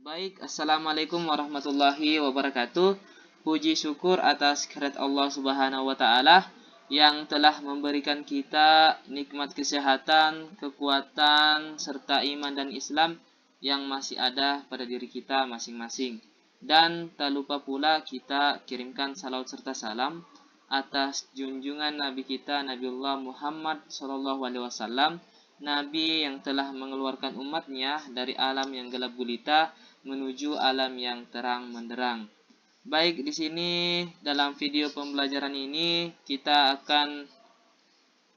Baik, Assalamualaikum warahmatullahi wabarakatuh. Puji syukur atas kehadirat Allah Subhanahu wa Ta'ala yang telah memberikan kita nikmat kesehatan, kekuatan, serta iman dan Islam yang masih ada pada diri kita masing-masing. Dan tak lupa pula kita kirimkan salawat serta salam atas junjungan Nabi kita Nabiullah Muhammad SAW, Nabi yang telah mengeluarkan umatnya dari alam yang gelap gulita menuju alam yang terang menderang. Baik, di sini dalam video pembelajaran ini kita akan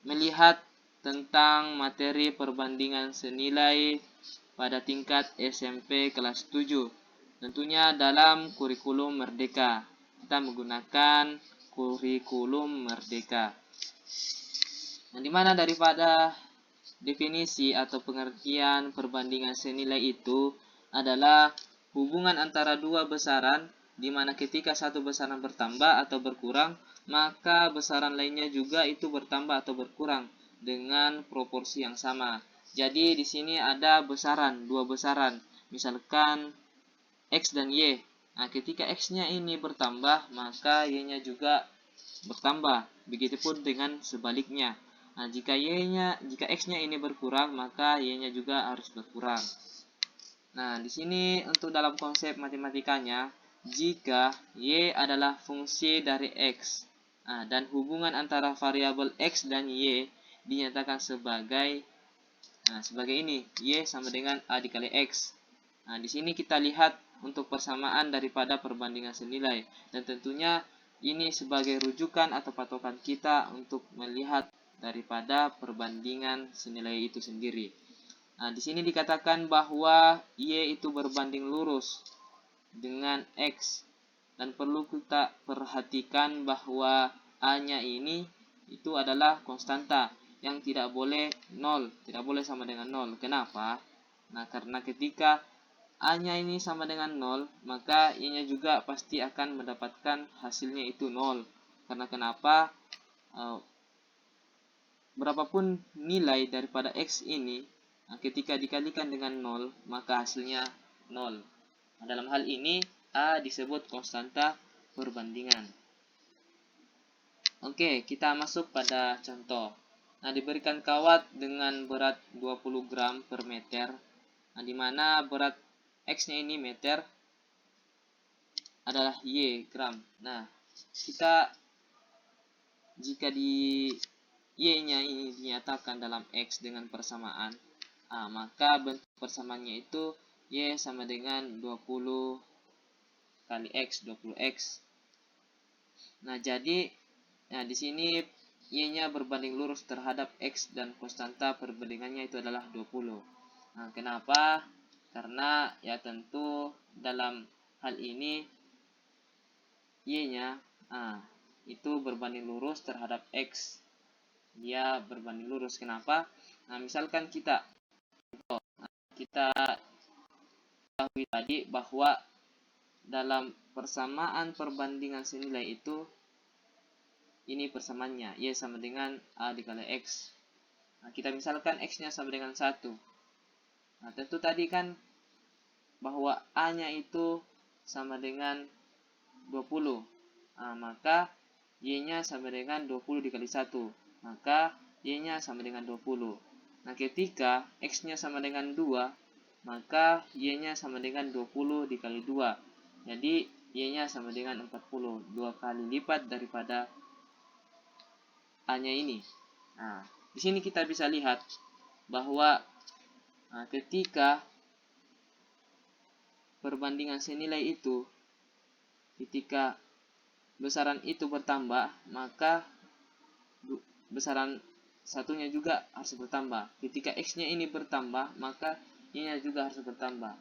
melihat tentang materi perbandingan senilai pada tingkat SMP kelas 7. Tentunya dalam kurikulum Merdeka. Kita menggunakan kurikulum Merdeka. Nah, dimana daripada definisi atau pengertian perbandingan senilai itu adalah hubungan antara dua besaran di mana ketika satu besaran bertambah atau berkurang, maka besaran lainnya juga itu bertambah atau berkurang dengan proporsi yang sama. Jadi di sini ada besaran, dua besaran, misalkan X dan Y. Nah, ketika X-nya ini bertambah, maka Y-nya juga bertambah. Begitupun dengan sebaliknya. Nah, jika X-nya ini berkurang, maka Y-nya juga harus berkurang. Nah, di sini untuk dalam konsep matematikanya, jika Y adalah fungsi dari X, dan hubungan antara variabel X dan Y dinyatakan sebagai ini, Y sama dengan A dikali X. Nah, di sini kita lihat untuk persamaan daripada perbandingan senilai, dan tentunya ini sebagai rujukan atau patokan kita untuk melihat daripada perbandingan senilai itu sendiri. Nah, di sini dikatakan bahwa Y itu berbanding lurus dengan X, dan perlu kita perhatikan bahwa A-nya ini itu adalah konstanta yang tidak boleh sama dengan 0. Kenapa? Nah, karena ketika A-nya ini sama dengan 0, maka Y-nya juga pasti akan mendapatkan hasilnya itu 0. Karena kenapa? Berapapun nilai daripada X ini, ketika dikalikan dengan 0, maka hasilnya 0. Nah, dalam hal ini, A disebut konstanta perbandingan. Oke, kita masuk pada contoh. Nah, diberikan kawat dengan berat 20 gram per meter. Nah, di mana berat X-nya ini meter adalah Y gram. Nah, jika di Y-nya ini dinyatakan dalam X dengan persamaan, maka bentuk persamaannya itu Y sama dengan 20 kali X, 20X. Nah, jadi di sini Y-nya berbanding lurus terhadap X dan konstanta perbandingannya itu adalah 20. Nah, kenapa? Karena ya tentu dalam hal ini Y-nya itu berbanding lurus terhadap X. Dia berbanding lurus. Kenapa? Nah, misalkan kita ketahui tadi bahwa dalam persamaan perbandingan senilai itu, ini persamaannya Y sama dengan A dikali X. Nah, kita misalkan X-nya sama dengan 1. Nah, tentu tadi kan bahwa A-nya itu sama dengan 20. Maka Y-nya sama dengan 20 dikali 1. Maka Y-nya sama dengan 20. Nah, ketika X-nya sama dengan 2, maka Y-nya sama dengan 20 dikali 2. Jadi, Y-nya sama dengan 40. 2 kali lipat daripada A-nya ini. Nah, di sini kita bisa lihat bahwa ketika perbandingan senilai itu, ketika besaran itu bertambah, maka besaran satunya juga harus bertambah. Ketika X-nya ini bertambah, maka Y-nya juga harus bertambah.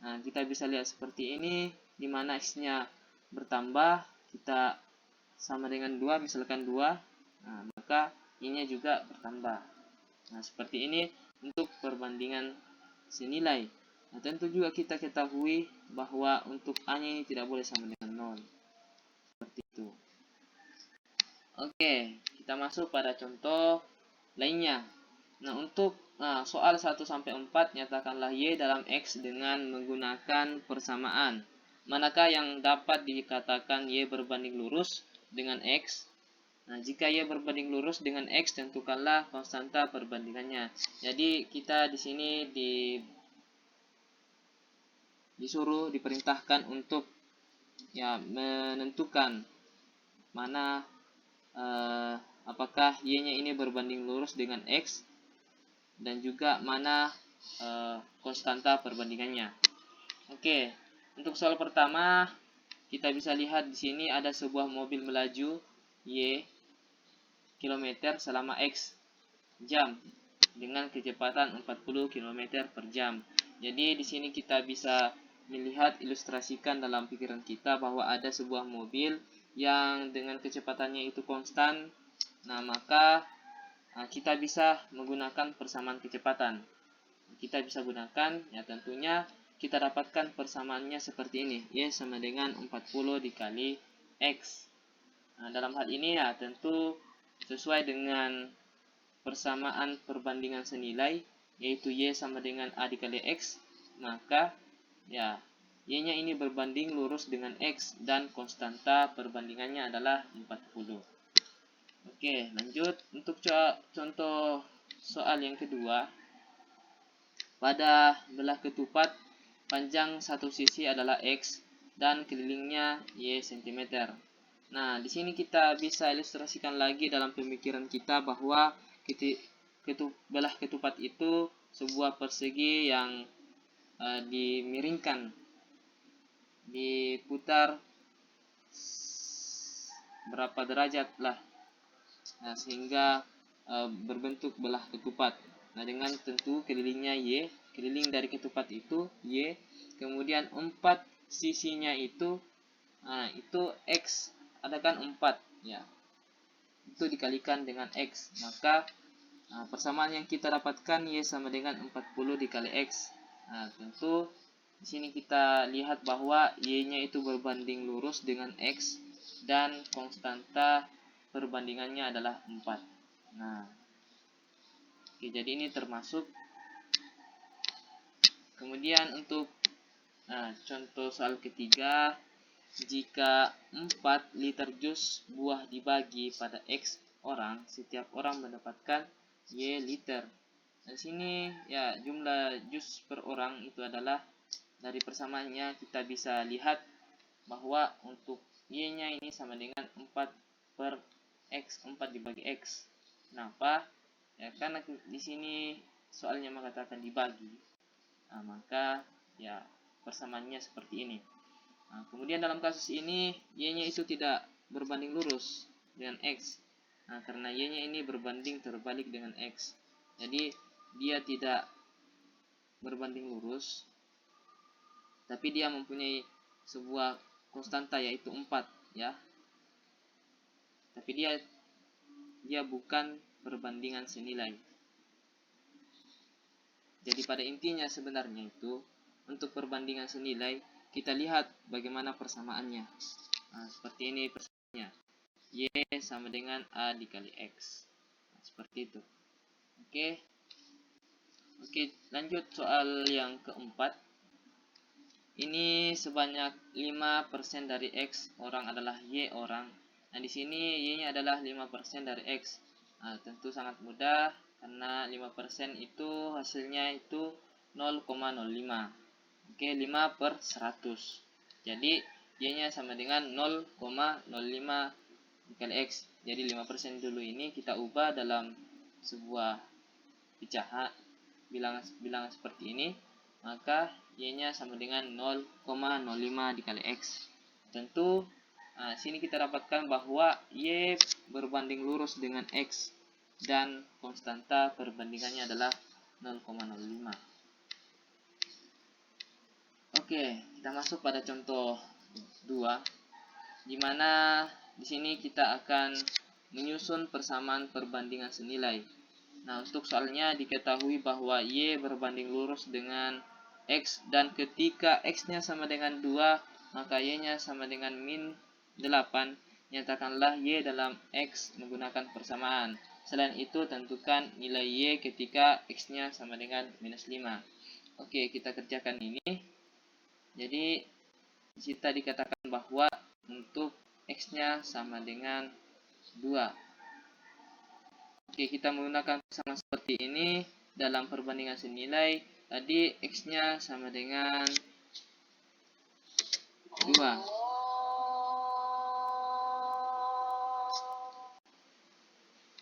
Nah, kita bisa lihat seperti ini, di mana X-nya bertambah, kita sama dengan 2, misalkan 2, maka Y-nya juga bertambah. Nah, seperti ini untuk perbandingan senilai. Nah, tentu juga kita ketahui bahwa untuk A-nya ini tidak boleh sama dengan 0. Seperti itu. Oke, kita masuk pada contoh lainnya. Nah, untuk Nah, soal 1-4 nyatakanlah Y dalam X dengan menggunakan persamaan. Manakah yang dapat dikatakan Y berbanding lurus dengan X? Nah, jika Y berbanding lurus dengan X, tentukanlah konstanta perbandingannya. Jadi kita di sini diperintahkan untuk ya menentukan mana apakah Y-nya ini berbanding lurus dengan X dan juga mana konstanta perbandingannya. Oke, untuk soal pertama kita bisa lihat di sini ada sebuah mobil melaju Y kilometer selama X jam dengan kecepatan 40 km per jam. Jadi di sini kita bisa melihat ilustrasikan dalam pikiran kita bahwa ada sebuah mobil yang dengan kecepatannya itu konstan. Nah, maka kita bisa menggunakan persamaan kecepatan. Kita bisa gunakan, ya tentunya kita dapatkan persamaannya seperti ini. Y sama dengan 40 dikali X. Nah, dalam hal ini ya tentu sesuai dengan persamaan perbandingan senilai, yaitu Y sama dengan A dikali X, maka ya Y-nya ini berbanding lurus dengan X dan konstanta perbandingannya adalah 40. Oke, lanjut untuk contoh soal yang kedua. Pada belah ketupat, panjang satu sisi adalah X dan kelilingnya Y cm. Nah, di sini kita bisa ilustrasikan lagi dalam pemikiran kita bahwa belah ketupat itu sebuah persegi yang dimiringkan, diputar berapa derajat lah, nah, sehingga berbentuk belah ketupat. Nah, dengan tentu kelilingnya Y, keliling dari ketupat itu Y, kemudian 4 sisinya itu X, ada kan 4 ya, itu dikalikan dengan X, maka persamaan yang kita dapatkan Y sama dengan 40 dikali X. Nah, tentu di sini kita lihat bahwa Y-nya itu berbanding lurus dengan X dan konstanta perbandingannya adalah 4. Nah, oke, jadi ini termasuk. Kemudian untuk contoh soal ketiga, jika 4 liter jus buah dibagi pada X orang, setiap orang mendapatkan Y liter. Di sini ya jumlah jus per orang itu adalah, dari persamaannya kita bisa lihat bahwa untuk Y-nya ini sama dengan 4 per X, 4 dibagi X. Kenapa? Ya karena di sini soalnya mengatakan dibagi. Nah, maka ya persamaannya seperti ini. Nah, kemudian dalam kasus ini Y-nya itu tidak berbanding lurus dengan X. Nah, karena Y-nya ini berbanding terbalik dengan X. Jadi dia tidak berbanding lurus, tapi dia mempunyai sebuah konstanta yaitu 4 ya. Tapi dia bukan perbandingan senilai. Jadi pada intinya sebenarnya itu untuk perbandingan senilai kita lihat bagaimana persamaannya. Nah, seperti ini persamaannya. Y sama dengan A dikali X. Nah, seperti itu. Oke, lanjut soal yang keempat. Ini sebanyak 5% dari X orang adalah Y orang. Nah, di sini Y-nya adalah 5% dari X. Nah, tentu sangat mudah karena 5% itu hasilnya itu 0,05. Oke, 5 per 100. Jadi Y-nya sama dengan 0,05 dikali X. Jadi 5% dulu ini kita ubah dalam sebuah pecahan bilangan seperti ini, maka Y-nya sama dengan 0,05 dikali X. Tentu sini kita dapatkan bahwa Y berbanding lurus dengan X dan konstanta perbandingannya adalah 0,05. Oke, kita masuk pada contoh 2, di mana di sini kita akan menyusun persamaan perbandingan senilai. Nah, untuk soalnya diketahui bahwa Y berbanding lurus dengan X dan ketika X-nya sama dengan 2, maka Y-nya sama dengan min 8. Nyatakanlah Y dalam X menggunakan persamaan. Selain itu, tentukan nilai Y ketika X-nya sama dengan minus 5. Oke, kita kerjakan ini. Jadi, kita dikatakan bahwa untuk X-nya sama dengan 2. Oke, kita menggunakan persamaan seperti ini dalam perbandingan senilai. Tadi X-nya sama dengan 2.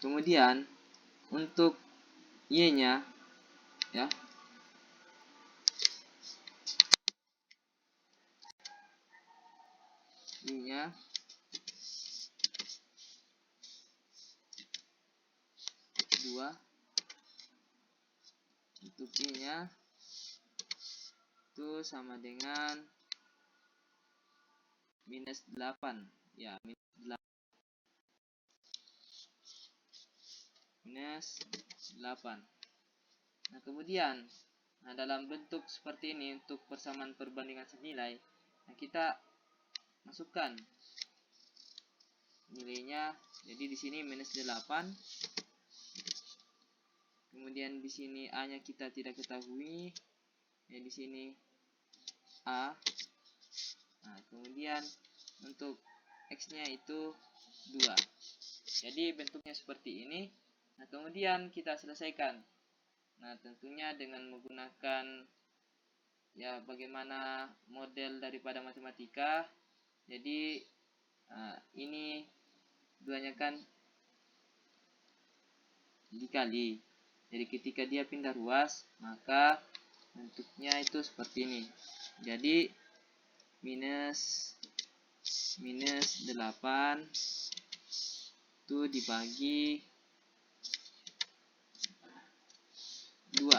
Kemudian untuk Y-nya ya. Y-nya dua. Untuk Y-nya itu sama dengan minus 8. Ya, minus 8. Nah, kemudian dalam bentuk seperti ini untuk persamaan perbandingan senilai, kita masukkan nilainya. Jadi di sini minus 8. Kemudian di sini A-nya kita tidak ketahui. Ya, di sini A. Nah, kemudian untuk X-nya itu 2. Jadi bentuknya seperti ini. Nah, kemudian kita selesaikan. Nah, tentunya dengan menggunakan ya bagaimana model daripada matematika. Jadi ini duanya kan dikali. Jadi ketika dia pindah ruas, maka bentuknya itu seperti ini. Jadi minus 8 itu dibagi 2.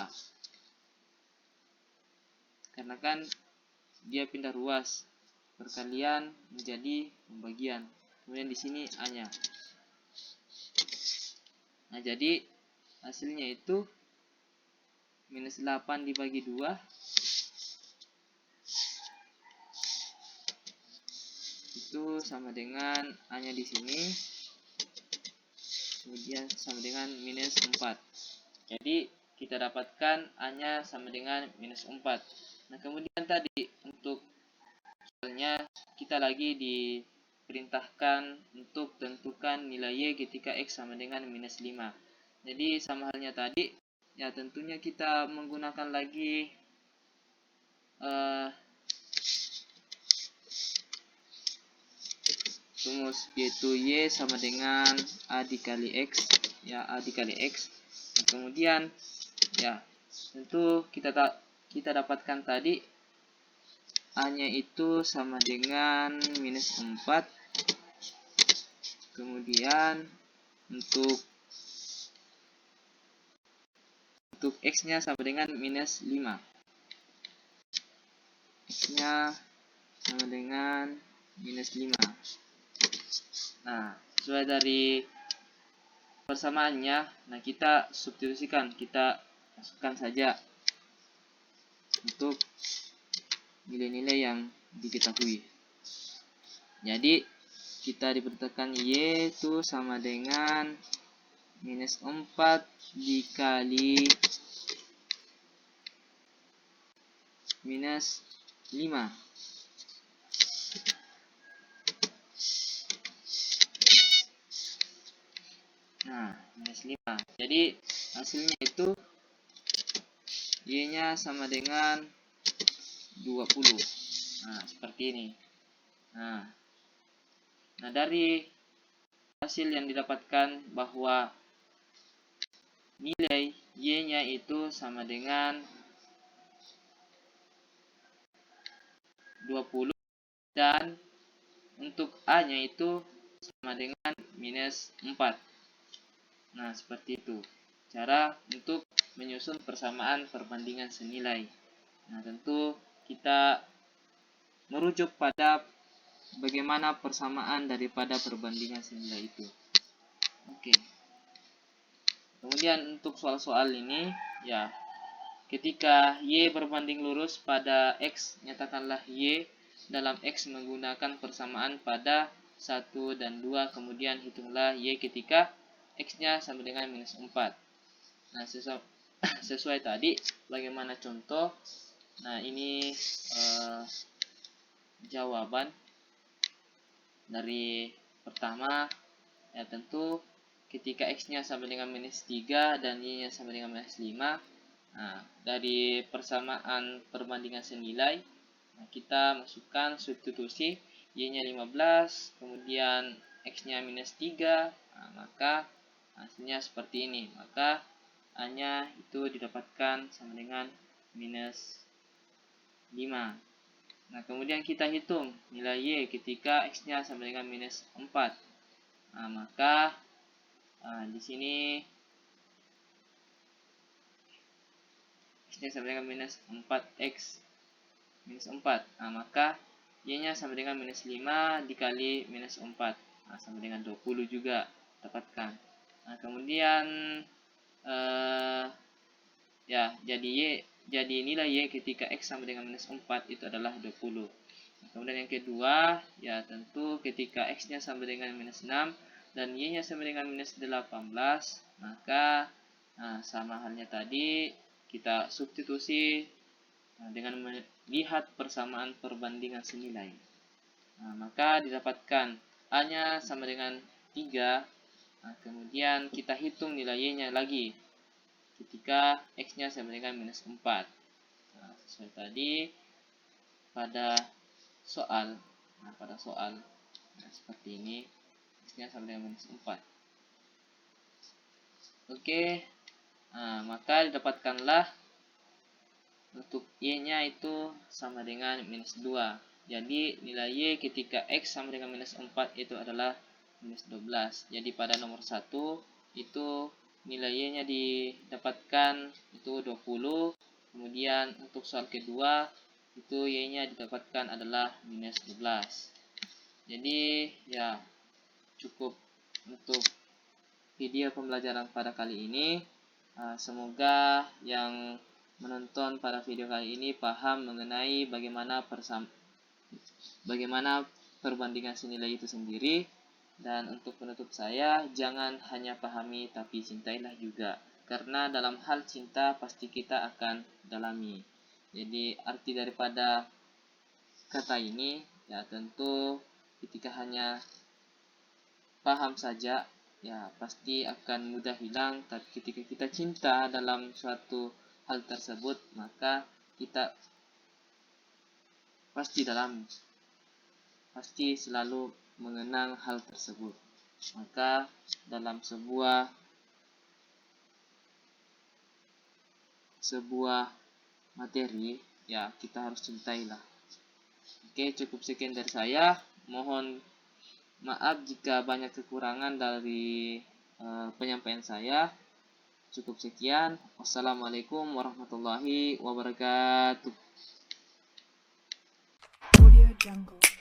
Karena kan dia pindah ruas, perkalian menjadi pembagian. Kemudian di sini A-nya. Nah, jadi hasilnya itu minus 8 dibagi 2 itu sama dengan A-nya di sini. Kemudian sama dengan minus 4. Jadi kita dapatkan A-nya sama dengan minus 4. Nah, kemudian tadi untuk soalnya kita lagi diperintahkan untuk tentukan nilai Y ketika X sama dengan minus 5. Jadi sama halnya tadi, ya tentunya kita menggunakan lagi rumus, yaitu Y sama dengan A dikali X. Ya, A dikali X. Nah, kemudian ya tentu kita dapatkan tadi A-nya itu sama dengan minus 4. Kemudian untuk X-nya sama dengan minus 5. X-nya sama dengan minus 5. Nah, sesuai dari persamaannya, nah kita substitusikan, kita masukkan saja untuk nilai-nilai yang diketahui. Jadi kita dipertekan Y itu sama dengan minus 4 dikali minus 5. Nah, minus 5. Jadi hasilnya itu Y-nya sama dengan 20. Nah, seperti ini. Nah, dari hasil yang didapatkan bahwa nilai Y-nya itu sama dengan 20 dan untuk A-nya itu sama dengan minus 4. Nah, seperti itu cara untuk menyusun persamaan perbandingan senilai. Nah, tentu kita merujuk pada bagaimana persamaan daripada perbandingan senilai itu. Oke. Kemudian untuk soal-soal ini, ya, ketika Y berbanding lurus pada X, nyatakanlah Y dalam X menggunakan persamaan pada 1 dan 2, kemudian hitunglah Y ketika X-nya sama dengan minus 4. Nah, sesuai tadi bagaimana contoh. Nah, ini jawaban dari pertama. Ya, tentu ketika X-nya sama dengan minus 3 dan Y-nya sama dengan minus 5. Nah, dari persamaan perbandingan senilai, nah, kita masukkan substitusi Y-nya 15, kemudian X-nya minus 3, nah, maka hasilnya seperti ini. Maka A-nya itu didapatkan sama dengan minus 5. Nah, kemudian kita hitung nilai Y ketika X-nya sama dengan minus 4. Nah, maka di sini X-nya sama dengan minus 4X minus 4. Nah, maka Y-nya sama dengan minus 5 dikali minus 4. Nah, sama dengan 20 juga dapatkan. Nah, kemudian ya, jadi nilai Y ketika X sama dengan minus 4 itu adalah 20. Nah, kemudian yang kedua, ya tentu ketika X-nya sama dengan minus 6 dan Y-nya sama dengan minus 18, maka sama halnya tadi, kita substitusi dengan melihat persamaan perbandingan senilai. Nah, maka didapatkan A-nya sama dengan 3. Nah, kemudian kita hitung nilai Y-nya lagi ketika X-nya sama dengan minus 4. Nah, sesuai tadi pada soal. Nah, seperti ini, X-nya sama dengan minus 4. Oke, maka didapatkanlah untuk Y-nya itu sama dengan minus 2. Jadi nilai Y ketika X sama dengan minus 4 itu adalah minus 12. Jadi pada nomor 1 itu nilai Y-nya didapatkan itu 20. Kemudian untuk soal kedua itu Y-nya didapatkan adalah minus 12. Jadi ya cukup untuk video pembelajaran pada kali ini. Semoga yang menonton pada video kali ini paham mengenai bagaimana perbandingan senilai itu sendiri. Dan untuk penutup saya, jangan hanya pahami tapi cintailah juga. Karena dalam hal cinta pasti kita akan dalami. Jadi arti daripada kata ini ya tentu ketika hanya paham saja ya pasti akan mudah hilang. Tapi ketika kita cinta dalam suatu hal tersebut, maka kita pasti selalu mengenang hal tersebut. Maka dalam sebuah materi ya kita harus cintailah. Oke, cukup sekian dari saya. Mohon maaf jika banyak kekurangan dari penyampaian saya. Cukup sekian. Wassalamualaikum warahmatullahi wabarakatuh. Audio Jungle.